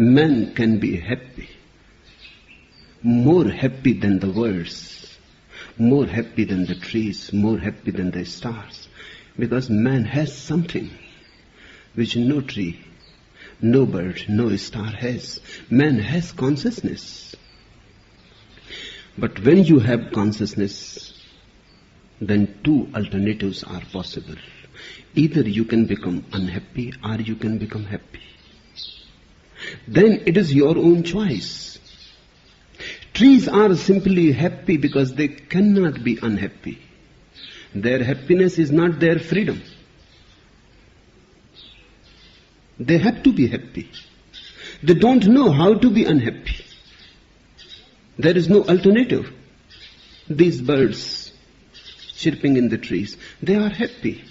Man can be happy, more happy than the words, more happy than the trees, more happy than the stars, because man has something which no tree, no bird, no star has. Man has consciousness. But when you have consciousness, then two alternatives are possible. Either you can become unhappy or you can become happy. Then it is your own choice. Trees are simply happy because they cannot be unhappy. Their happiness is not their freedom. They have to be happy. They don't know how to be unhappy. There is no alternative. These birds chirping in the trees, they are happy.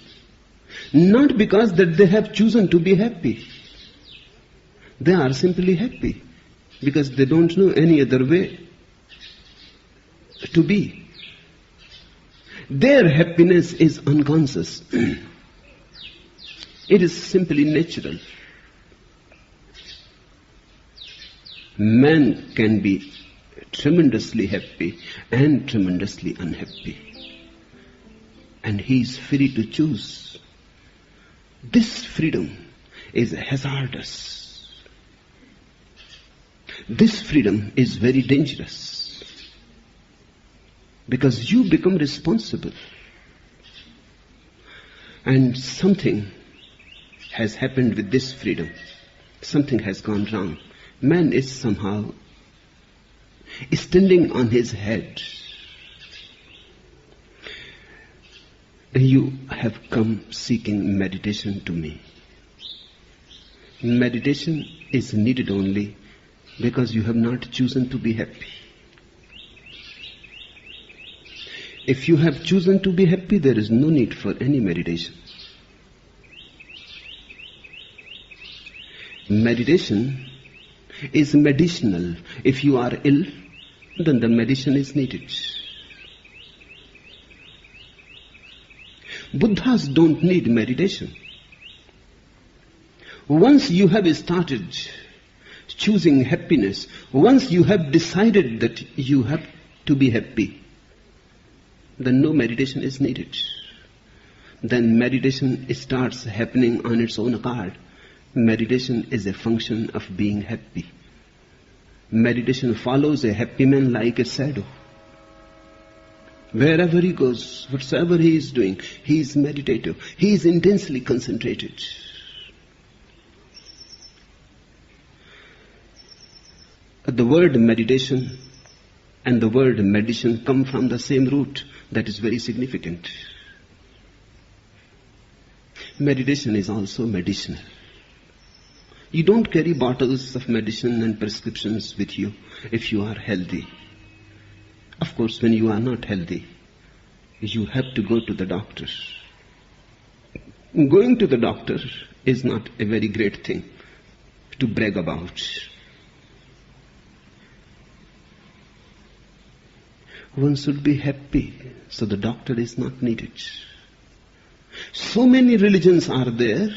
Not because that they have chosen to be happy. They are simply happy because they don't know any other way to be. Their happiness is unconscious. It is simply natural. Man can be tremendously happy and tremendously unhappy. And he is free to choose. This freedom is hazardous. This freedom is very dangerous. Because you become responsible. And something has happened with this freedom. Something has gone wrong. Man is somehow standing on his head. You have come seeking meditation to me. Meditation is needed only because you have not chosen to be happy. If you have chosen to be happy, there is no need for any meditation. Meditation is medicinal. If you are ill, then the medicine is needed. Buddhas don't need meditation. Once you have started choosing happiness, once you have decided that you have to be happy, then no meditation is needed. Then meditation starts happening on its own accord. Meditation is a function of being happy. Meditation follows a happy man like a shadow. Wherever he goes, whatsoever he is doing, he is meditative. He is intensely concentrated. The word meditation and the word medicine come from the same root. That is very significant. Meditation is also medicinal. You don't carry bottles of medicine and prescriptions with you if you are healthy. Of course, when you are not healthy, you have to go to the doctor. Going to the doctor is not a very great thing to brag about. One should be happy, so the doctor is not needed. So many religions are there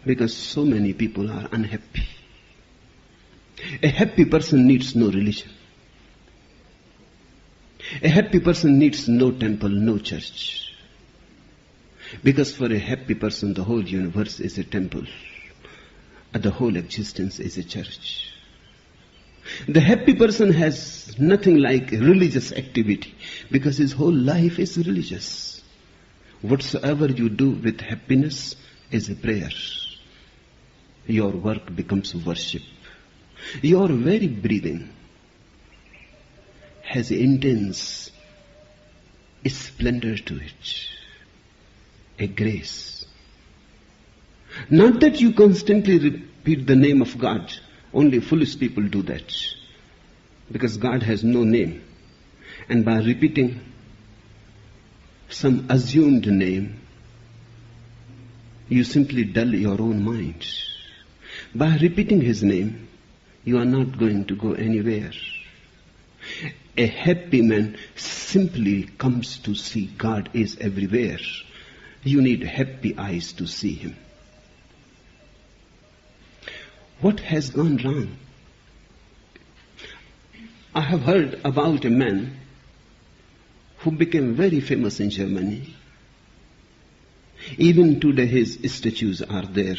because so many people are unhappy. A happy person needs no religion. A happy person needs no temple, no church. Because for a happy person, the whole universe is a temple. And the whole existence is a church. The happy person has nothing like religious activity because his whole life is religious. Whatsoever you do with happiness is a prayer. Your work becomes worship. Your very breathing has intense splendor to it, a grace. Not that you constantly repeat the name of God. Only foolish people do that. Because God has no name. And by repeating some assumed name, you simply dull your own mind. By repeating His name, you are not going to go anywhere. A happy man simply comes to see God is everywhere. You need happy eyes to see Him. What has gone wrong? I have heard about a man who became very famous in Germany. Even today his statues are there.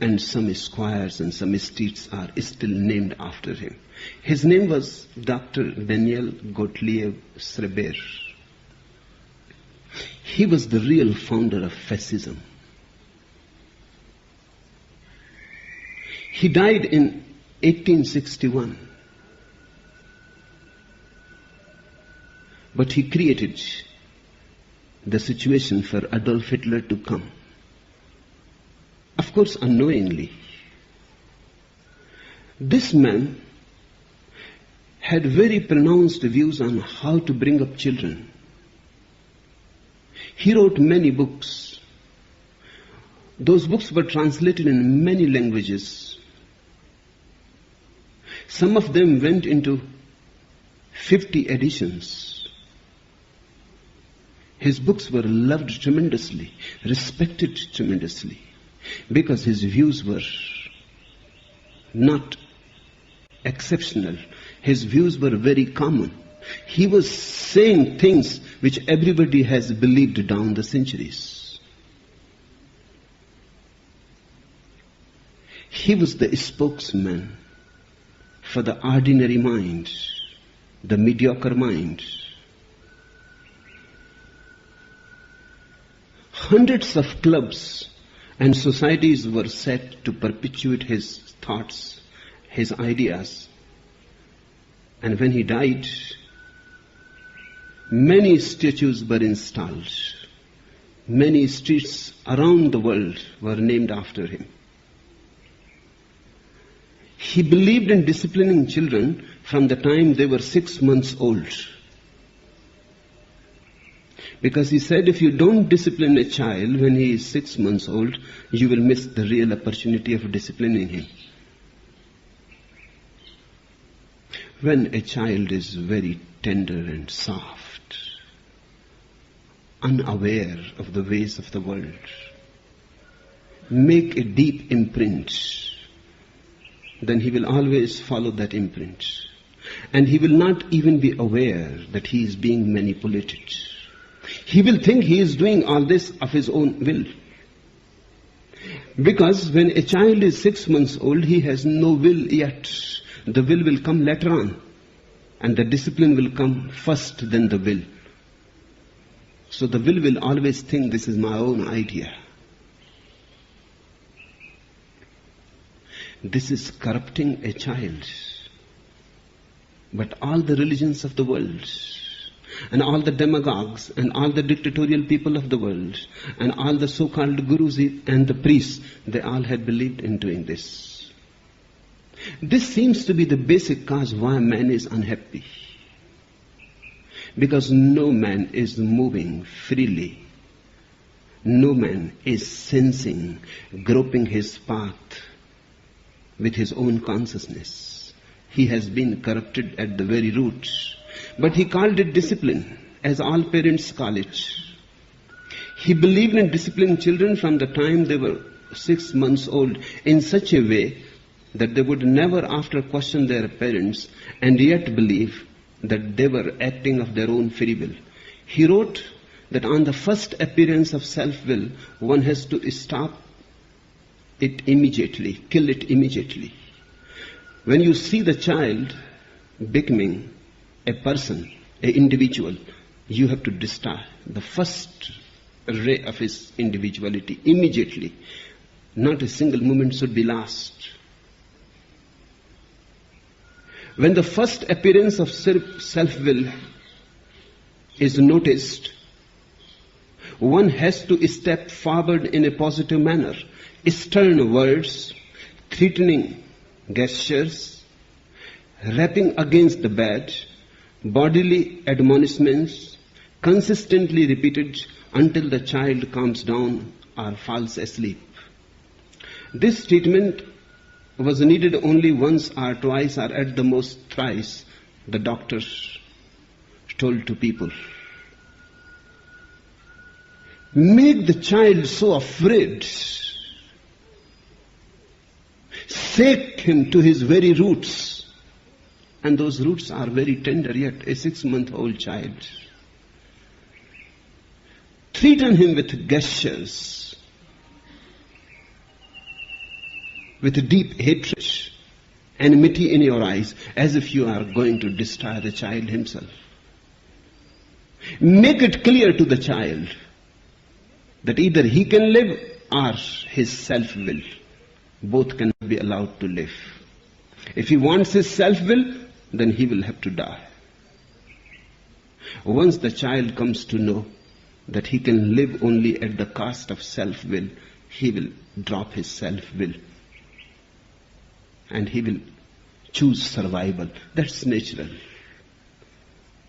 And some squares and some streets are still named after him. His name was Dr. Daniel Gottlieb Schreber. He was the real founder of fascism. He died in 1861. But he created the situation for Adolf Hitler to come. Of course, unknowingly. This man had very pronounced views on how to bring up children. He wrote many books. Those books were translated in many languages. Some of them went into 50 editions. His books were loved tremendously, respected tremendously, because his views were not exceptional. His views were very common. He was saying things which everybody has believed down the centuries. He was the spokesman for the ordinary mind, the mediocre mind. Hundreds of clubs and societies were set to perpetuate his thoughts, his ideas. And when he died, many statues were installed. Many streets around the world were named after him. He believed in disciplining children from the time they were 6 months old. Because he said, if you don't discipline a child when he is 6 months old, you will miss the real opportunity of disciplining him. When a child is very tender and soft, unaware of the ways of the world, make a deep imprint, then he will always follow that imprint. And he will not even be aware that he is being manipulated. He will think he is doing all this of his own will. Because when a child is 6 months old, he has no will yet. The will come later on. And the discipline will come first, then the will. So the will always think, this is my own idea. This is corrupting a child. But all the religions of the world, and all the demagogues, and all the dictatorial people of the world, and all the so-called gurus and the priests, they all had believed in doing this. This seems to be the basic cause why man is unhappy. Because no man is moving freely. No man is sensing, groping his path with his own consciousness. He has been corrupted at the very root. But he called it discipline, as all parents call it. He believed in disciplining children from the time they were 6 months old in such a way that they would never after question their parents and yet believe that they were acting of their own free will. He wrote that on the first appearance of self-will, one has to stop it immediately, kill it immediately. When you see the child becoming a person, an individual, you have to destroy the first ray of his individuality immediately. Not a single moment should be lost. When the first appearance of self-will is noticed, one has to step forward in a positive manner. Stern words, threatening gestures, rapping against the bed, bodily admonishments, consistently repeated until the child calms down or falls asleep. This treatment was needed only once or twice or at the most thrice, the doctors told to people. Make the child so afraid shake him to his very roots. And those roots are very tender, yet a 6-month-old child. Threaten him with gestures, with deep hatred, enmity in your eyes, as if you are going to destroy the child himself. Make it clear to the child that either he can live or his self-will. Both cannot be allowed to live. If he wants his self-will, then he will have to die. Once the child comes to know that he can live only at the cost of self-will, he will drop his self-will. And he will choose survival. That's natural.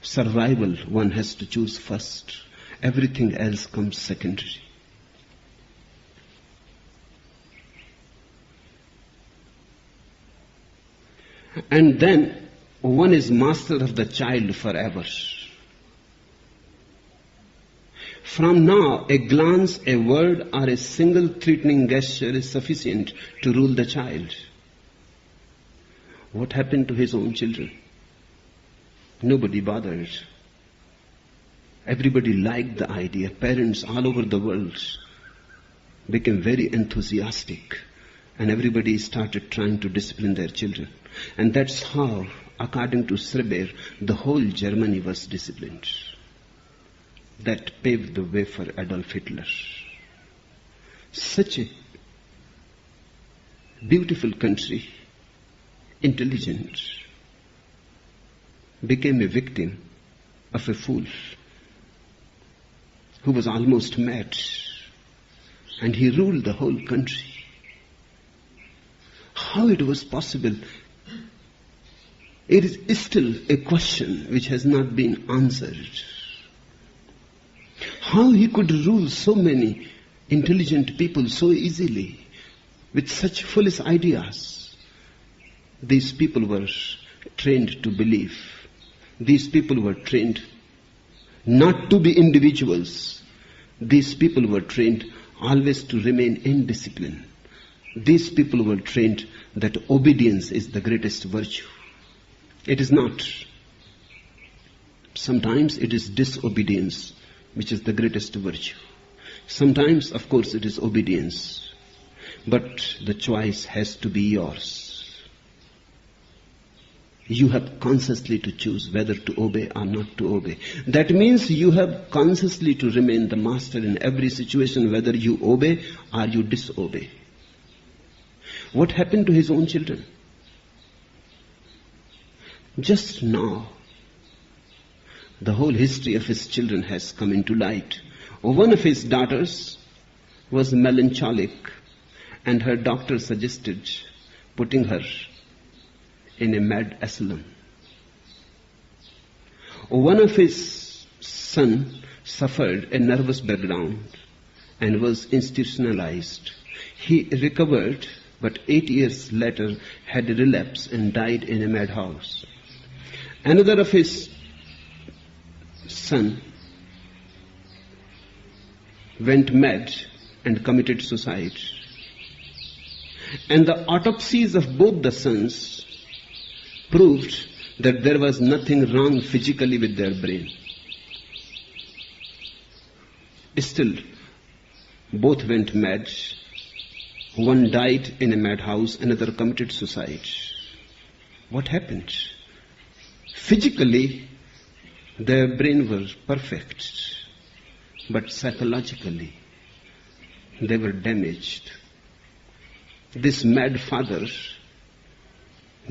Survival one has to choose first. Everything else comes secondary. And then one is master of the child forever. From now, a glance, a word, or a single threatening gesture is sufficient to rule the child. What happened to his own children? Nobody bothered. Everybody liked the idea. Parents all over the world became very enthusiastic, and everybody started trying to discipline their children. And that's how, according to Sreber, the whole Germany was disciplined. That paved the way for Adolf Hitler. Such a beautiful country, intelligent, became a victim of a fool who was almost mad, and he ruled the whole country. How it was possible? It is still a question which has not been answered. How he could rule so many intelligent people so easily with such foolish ideas? These people were trained to believe. These people were trained not to be individuals. These people were trained always to remain in discipline. These people were trained that obedience is the greatest virtue. It is not. Sometimes it is disobedience which is the greatest virtue. Sometimes, of course, it is obedience. But the choice has to be yours. You have consciously to choose whether to obey or not to obey. That means you have consciously to remain the master in every situation, whether you obey or you disobey. What happened to his own children? Just now, the whole history of his children has come into light. One of his daughters was melancholic, and her doctor suggested putting her in a mad asylum. One of his sons suffered a nervous breakdown and was institutionalized. He recovered, but 8 years later had a relapse and died in a madhouse. Another of his son went mad and committed suicide. And the autopsies of both the sons proved that there was nothing wrong physically with their brain. Still, both went mad. One died in a madhouse, another committed suicide. What happened? Physically, their brain was perfect, but psychologically, they were damaged. This mad father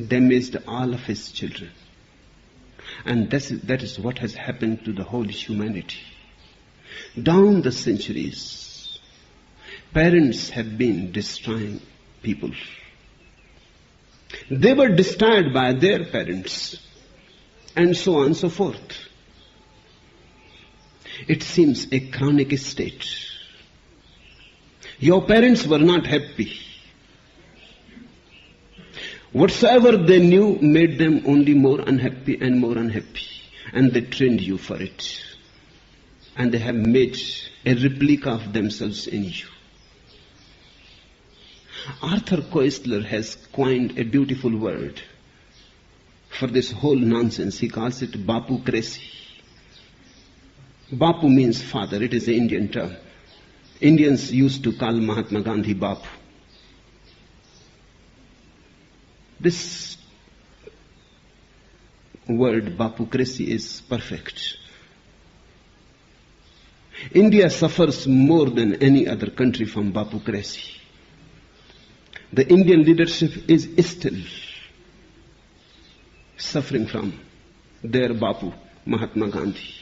damaged all of his children. And that is what has happened to the whole humanity. Down the centuries, parents have been destroying people. They were destroyed by their parents, and so on and so forth. It seems a chronic state. Your parents were not happy. Whatsoever they knew made them only more unhappy and more unhappy. And they trained you for it. And they have made a replica of themselves in you. Arthur Koestler has coined a beautiful word for this whole nonsense. He calls it Bapu-cracy. Bapu means father. It is an Indian term. Indians used to call Mahatma Gandhi Bapu. This word Bapu-cracy is perfect. India suffers more than any other country from Bapu-cracy. The Indian leadership is still suffering from their Bapu, Mahatma Gandhi.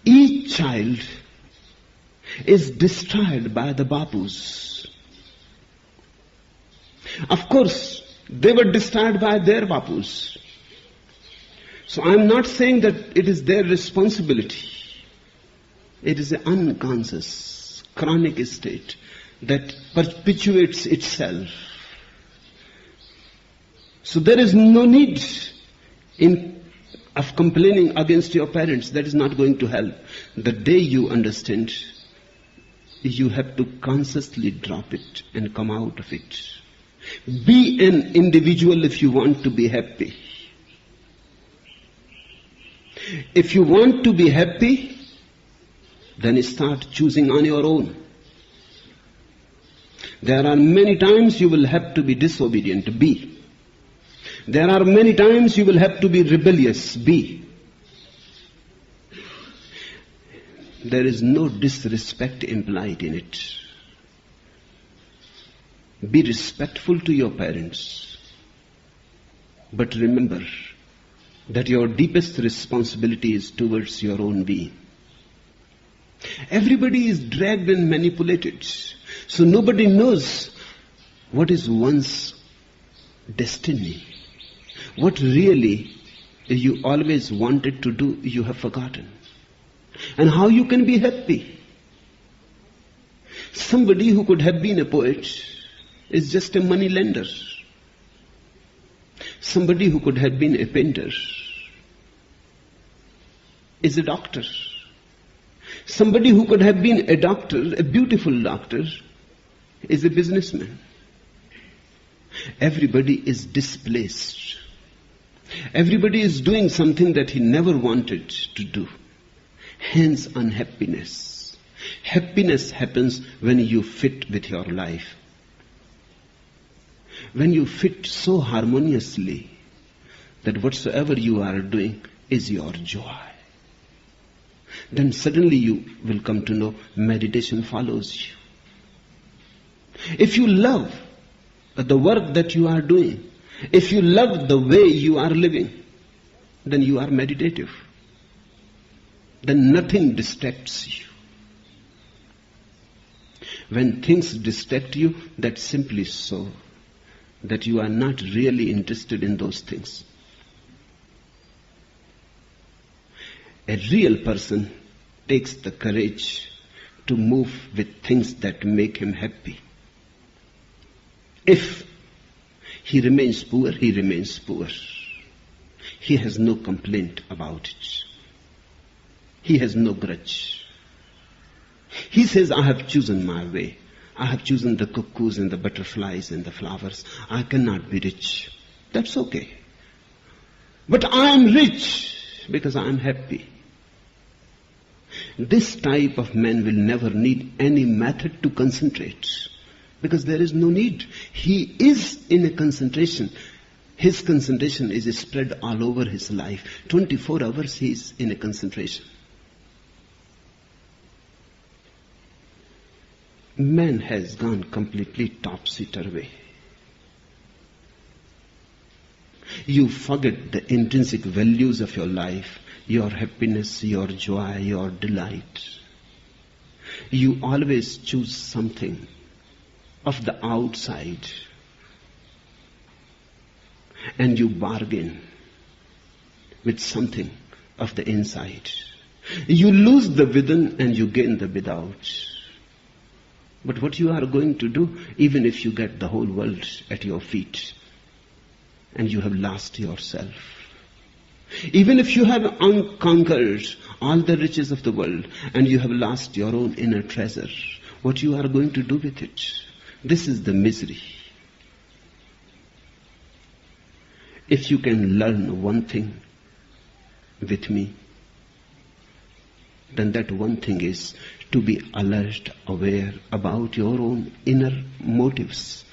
Each child is destroyed by the Bapus. Of course, they were destroyed by their Bapus. So I am not saying that it is their responsibility. It is an unconscious, chronic state that perpetuates itself. So there is no need of complaining against your parents. That is not going to help. The day you understand, you have to consciously drop it and come out of it. Be an individual if you want to be happy. If you want to be happy, then start choosing on your own. There are many times you will have to be disobedient. Be. There are many times you will have to be rebellious. Be. There is no disrespect implied in it. Be respectful to your parents. But remember that your deepest responsibility is towards your own being. Everybody is dragged and manipulated. So nobody knows what is one's destiny. What really you always wanted to do, you have forgotten. And how you can be happy. Somebody who could have been a poet is just a money lender. Somebody who could have been a painter is a doctor. Somebody who could have been a doctor, a beautiful doctor, is a businessman. Everybody is displaced. Everybody is doing something that he never wanted to do. Hence unhappiness. Happiness happens when you fit with your life. When you fit so harmoniously that whatsoever you are doing is your joy. Then suddenly you will come to know meditation follows you. If you love the work that you are doing, if you love the way you are living, then you are meditative. Then nothing distracts you. When things distract you, that's simply so that you are not really interested in those things. A real person takes the courage to move with things that make him happy. If he remains poor, he remains poor. He has no complaint about it. He has no grudge. He says, I have chosen my way. I have chosen the cuckoos and the butterflies and the flowers. I cannot be rich. That's okay. But I am rich because I am happy. This type of man will never need any method to concentrate, because there is no need. He is in a concentration. His concentration is spread all over his life. 24 hours he is in a concentration. Man has gone completely topsy-turvy. You forget the intrinsic values of your life, your happiness, your joy, your delight. You always choose something of the outside and you bargain with something of the inside. You lose the within and you gain the without. But what you are going to do, even if you get the whole world at your feet and you have lost yourself, even if you have conquered all the riches of the world, and you have lost your own inner treasure. What you are going to do with it? This is the misery. If you can learn one thing with me, then that one thing is to be alert, aware about your own inner motives,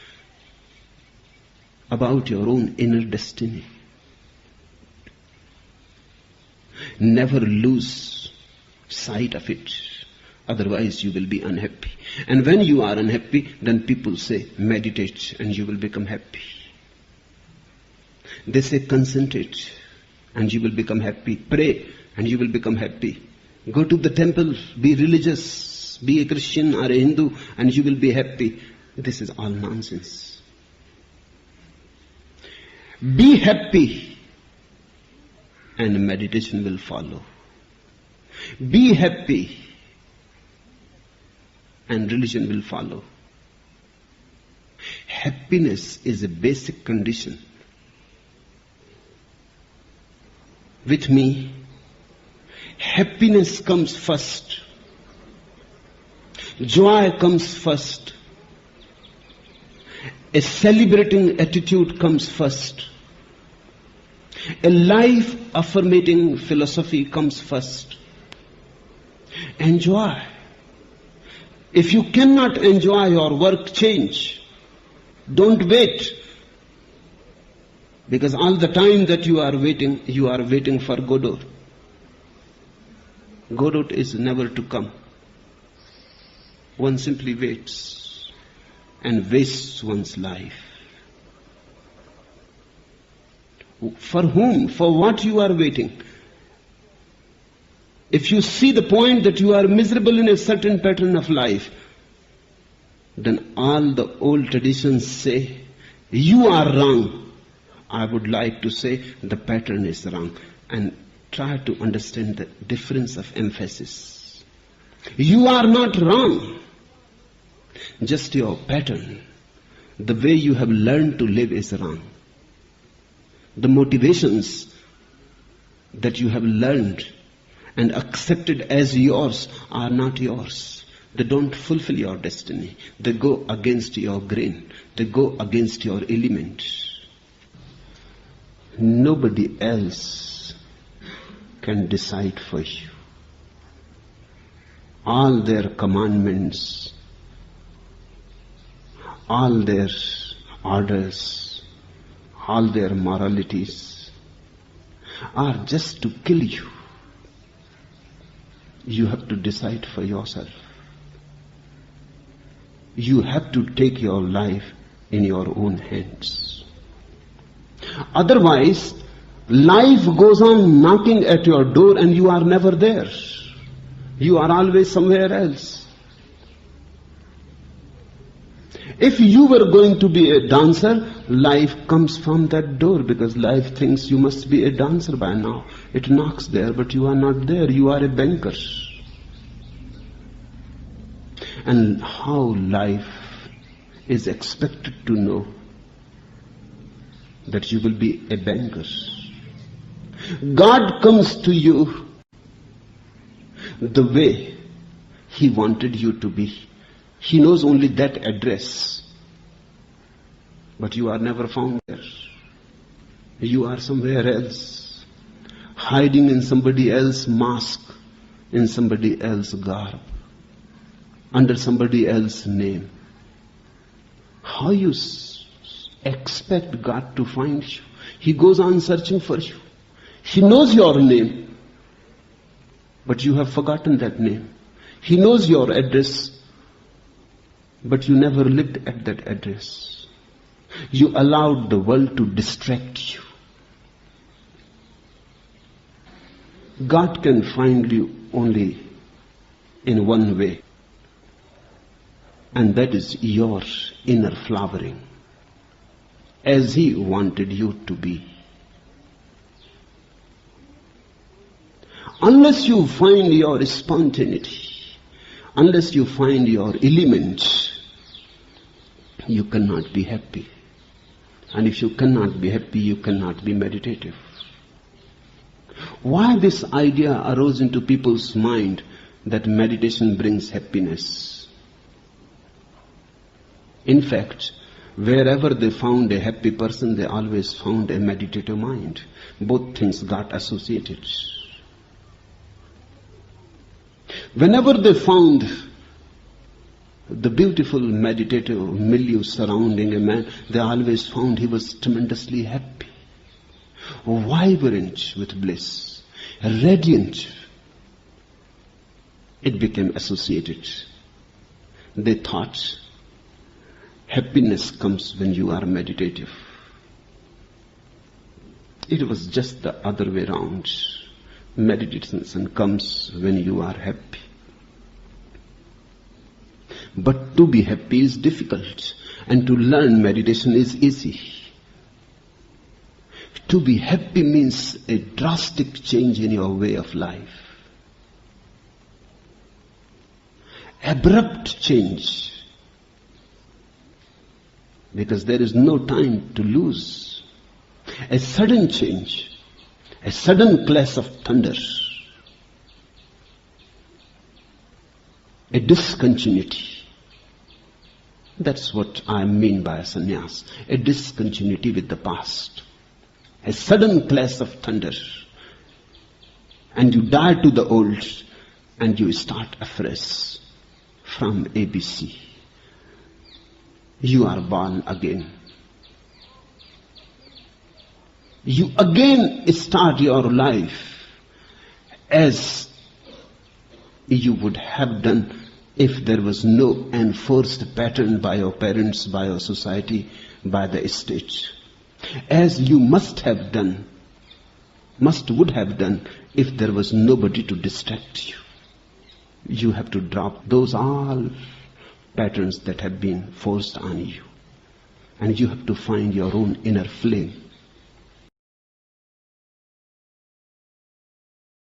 about your own inner destiny. Never lose sight of it, otherwise you will be unhappy. And when you are unhappy, then people say, meditate and you will become happy. They say, concentrate and you will become happy. Pray and you will become happy. Go to the temple, be religious, be a Christian or a Hindu, and you will be happy. This is all nonsense. Be happy and meditation will follow. Be happy and religion will follow. Happiness is a basic condition. With me, happiness comes first. Joy comes first. A celebrating attitude comes first. A life-affirming philosophy comes first. Enjoy. If you cannot enjoy your work, change. Don't wait. Because all the time that you are waiting for Godot. Godot is never to come. One simply waits and wastes one's life. For whom? For what you are waiting? If you see the point that you are miserable in a certain pattern of life, then all the old traditions say, you are wrong. I would like to say the pattern is wrong, and try to understand the difference of emphasis. You are not wrong. Just your pattern, the way you have learned to live is wrong. The motivations that you have learned and accepted as yours are not yours. They don't fulfill your destiny. They go against your grain. They go against your element. Nobody else can decide for you. All their commandments, all their orders, all their moralities are just to kill you. You have to decide for yourself. You have to take your life in your own hands. Otherwise, life goes on knocking at your door and you are never there. You are always somewhere else. If you were going to be a dancer, life comes from that door because life thinks you must be a dancer by now. It knocks there, but you are not there. You are a banker. And how life is expected to know that you will be a banker. God comes to you the way He wanted you to be. He knows only that address. But you are never found there. You are somewhere else, hiding in somebody else's mask, in somebody else's garb, under somebody else's name. How you expect God to find you? He goes on searching for you. He knows your name, but you have forgotten that name. He knows your address, but you never lived at that address. You allowed the world to distract you. God can find you only in one way, and that is your inner flowering, as He wanted you to be. Unless you find your spontaneity, unless you find your element, you cannot be happy. And if you cannot be happy, you cannot be meditative. Why this idea arose into people's mind that meditation brings happiness? In fact, wherever they found a happy person, they always found a meditative mind. Both things got associated. Whenever they found the beautiful meditative milieu surrounding a man, they always found he was tremendously happy, vibrant with bliss, radiant. It became associated. They thought happiness comes when you are meditative. It was just the other way around. Meditation comes when you are happy. But to be happy is difficult, and to learn meditation is easy. To be happy means a drastic change in your way of life. Abrupt change. Because there is no time to lose. A sudden change. A sudden clash of thunder. A discontinuity. That's what I mean by a sannyas. A discontinuity with the past. A sudden clash of thunder. And you die to the old and you start afresh from ABC. You are born again. You again start your life as you would have done if there was no enforced pattern by your parents, by your society, by the state. As you must would have done if there was nobody to distract you. You have to drop those all patterns that have been forced on you. And you have to find your own inner flame.